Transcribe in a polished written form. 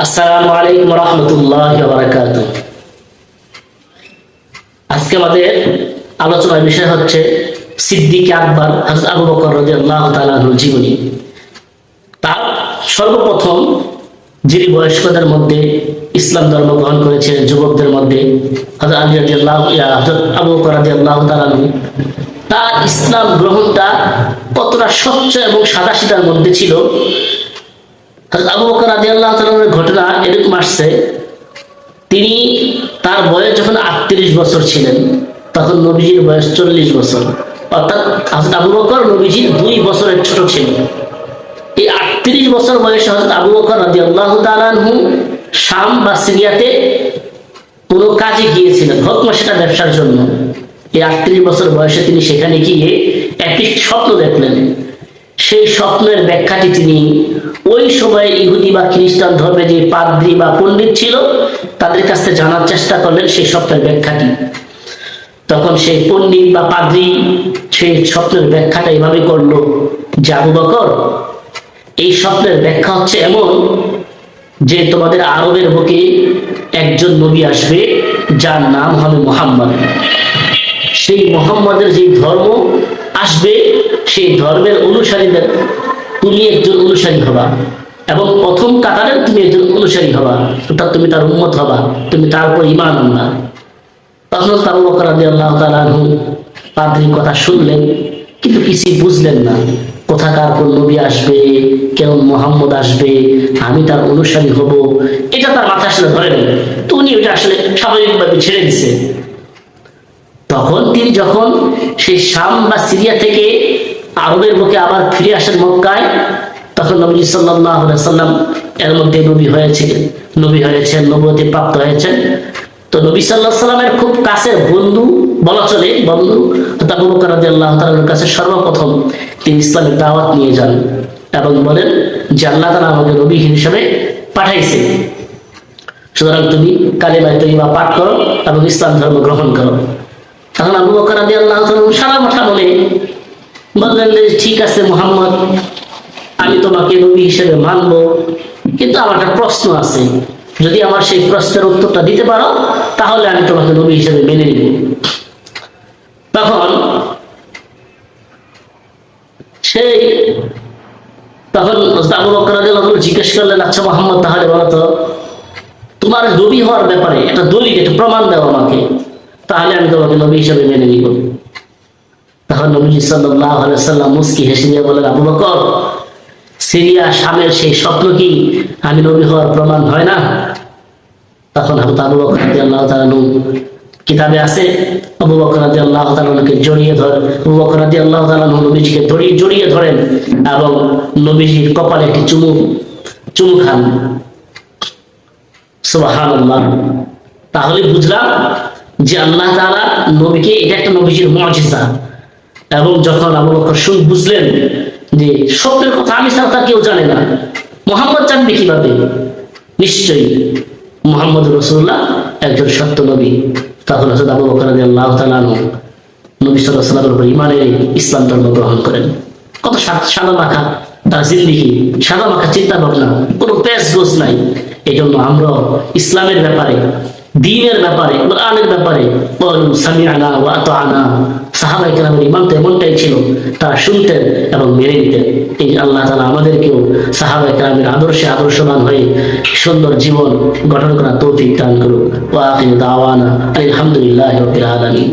আসসালামু আলাইকুম রহমতুল্লাহি ওয়া বারাকাতুহু। আজকে আমাদের আলোচনার বিষয় হচ্ছে সিদ্দিক আকবর হযরত আবু বকর রাদিয়াল্লাহু তাআলা আনহুর জীবনী। তার সর্বপ্রথম যিনি বয়স্কদের মধ্যে ইসলাম ধর্ম গ্রহণ করেছিলেন, যুবকদের মধ্যে হযরত আলী রাদিয়াল্লাহু হযরত আবু বকর রাদিয়াল্লাহু তাআলা আনহু। তার ইসলাম গ্রহণটা কতটা স্বচ্ছ এবং সাদাসিধার মধ্যে ছিল। হযরত আবু বকর রাদিয়াল্লাহু তাআলার ঘটনা এরকম আসছে, তিনি তার বয়স যখন 38 বছর ছিলেন তখন নবীজির বয়স 40 বছর, অর্থাৎ হযরত আবু বকর নবীজির 2 বছরের ছোট ছিলেন। এই 38 বছর বয়সে হযরত আবু বকর রাদিয়াল্লাহু তাআলা আনহু শাম বা সিরিয়াতে কোনো কাজে গিয়েছিলেন, হোক না সেটা ব্যবসার জন্য। এই 38 বছর বয়সে তিনি সেখানে গিয়ে একটি স্বপ্ন দেখলেন। সেই স্বপ্নের ব্যাখ্যাটি তিনি ওই সময় ইহুদি বা খ্রিস্টান ধর্মে যে পাদ্রী বা পণ্ডিত ছিল তাদের কাছ থেকে জানার চেষ্টা করলেন সেই স্বপ্নের ব্যাখ্যাটি। তখন সেই পণ্ডিত বা পাদ্রী সেই স্বপ্নের ব্যাখ্যাটা এভাবে করলো যে, আবু বকর, এই স্বপ্নের ব্যাখ্যা হচ্ছে এমন যে তোমাদের আরবের বুকে একজন নবী আসবে যার নাম হবে মুহাম্মদ। সেই মুহাম্মদের যে ধর্ম আসবে সেই ধর্মের অনুসারীদের তুমি একজন অনুসারী হবা এবং প্রথম কাতারের তুমি একজন অনুসারী হবা, অর্থাৎ তুমি তার উম্মত হবা, তুমি তার উপর ঈমান আনবা। তখন আবু বকর রাদিয়াল্লাহু তাআলা আনহু পাদ্রীর কথা শুনলেন, কিন্তু কিছুই বুঝলেন না। কোথাকার কোন নবী আসবে, কেমন মুহাম্মদ আসবে, আমি তার অনুসারী হব, এটা তার মাথা আসলে ধরে নেই। তো উনি ওটা আসলে স্বাভাবিকভাবে ছেড়ে দিছে। তখন তিনি যখন সেই শাম বা সিরিয়া থেকে আরবের বুকে আবার ফিরে আসেন মক্কায়, তখন নবী সাল্লাল্লাহু আলাইহি সাল্লাম এর মধ্যে নবী হয়েছেন, নবুয়তি প্রাপ্ত হয়েছেন। তো নবী সাল্লাল্লাহু আলাইহি সাল্লামের খুব কাছের বন্ধু বলা চলে, বন্ধু আবু বকর রাদিয়াল্লাহু তাআলার কাছে সর্বপ্রথম তিনি ইসলামের দাওয়াত নিয়ে যান এবং বলেন যে আল্লাহ তাআলা আমাকে নবী হিসেবে পাঠাইছে, সুতরাং তুমি কালিমা তয়্যিবা পাঠ করো এবং ইসলাম ধর্ম গ্রহণ করো। তখন আবু বকর রাদিয়াল্লাহু তাআলা সারা মাথা বলে বললেন যে ঠিক আছে মুহাম্মদ, আমি তোমাকে নবী হিসেবে মানব, কিন্তু আমার একটা প্রশ্ন আছে, যদি আমার সেই প্রশ্নের উত্তরটা দিতে পারো তাহলে আমি তোমাকে নবী হিসেবে মেনে নিব। তখন আবু বকর রাদিয়াল্লাহু তাআলা জিজ্ঞেস করলেন, আচ্ছা মুহাম্মদ, তাহলে বলো তো তোমার নবী হওয়ার ব্যাপারে একটা দলিল, একটা প্রমাণ দাও আমাকে, তাহলে আমি তোমাকে নবী হিসেবে মেনে নিব। তখন নবী সাল্লাল্লাহু আলাইহি সাল্লাম মুস্কি হেসে দিয়ে বলেন, আবু বকর, সিরিয়া শামের সেই স্বপ্ন কি আমি নবী হওয়ার প্রমাণ হয় না? তখন হযরত আবু বকর রাদিয়াল্লাহু তাআলা কিতাবে আছে, আবু বকর রাদিয়াল্লাহু তাআলাকে জড়িয়ে ধরে আবু বকর রাদিয়াল্লাহু তাআলা নবীজিকে জড়িয়ে ধরেন এবং নবীজির কপালে একটি চুমু খান। সুবহানাল্লাহ। তাহলে বুঝলাম যে আল্লাহ তাআলা নবীকে, এটা একটা নবীজির মুজিজা। এবং যখন আবু বকর বুঝলেন যে স্বপ্নের কথা আমি ছাড়া তা কেউ জানে না, মুহাম্মদ জানবে কিভাবে, নিশ্চয়ই মুহাম্মদ রাসূলুল্লাহ একজন সত্য নবী, তখন হযরত আবু বকর রাদিয়াল্লাহু তাআলা নবী সাল্লাল্লাহু আলাইহি ওয়াসাল্লামের উপর ঈমান এনে ইসলাম ধর্ম গ্রহণ করেন। কত সাদা মাখা তার জিন্দেগি, সাদা মাখা চিন্তা ভাবনা, কোনো পেশ গোছ নাই। এই জন্য আমরা ইসলামের ব্যাপারে, দ্বীনের ব্যাপারে, কোরআনের ব্যাপারে বলু সামিআনা ওয়া আতাআনা, সাহাবায়ে কেরামের ঈমান তো এমনটাই ছিল, তারা শুনতেন এবং মেনে নিতেন। এই আল্লাহ তাআলা আমাদেরকেও সাহাবায়ে কেরামের আদর্শে আদর্শবান হয়ে সুন্দর জীবন গঠন করার তৌফিক দান করুন। ওয়া আখিরু দাওয়ানা আলহামদুলিল্লাহি রাব্বিল আলামিন।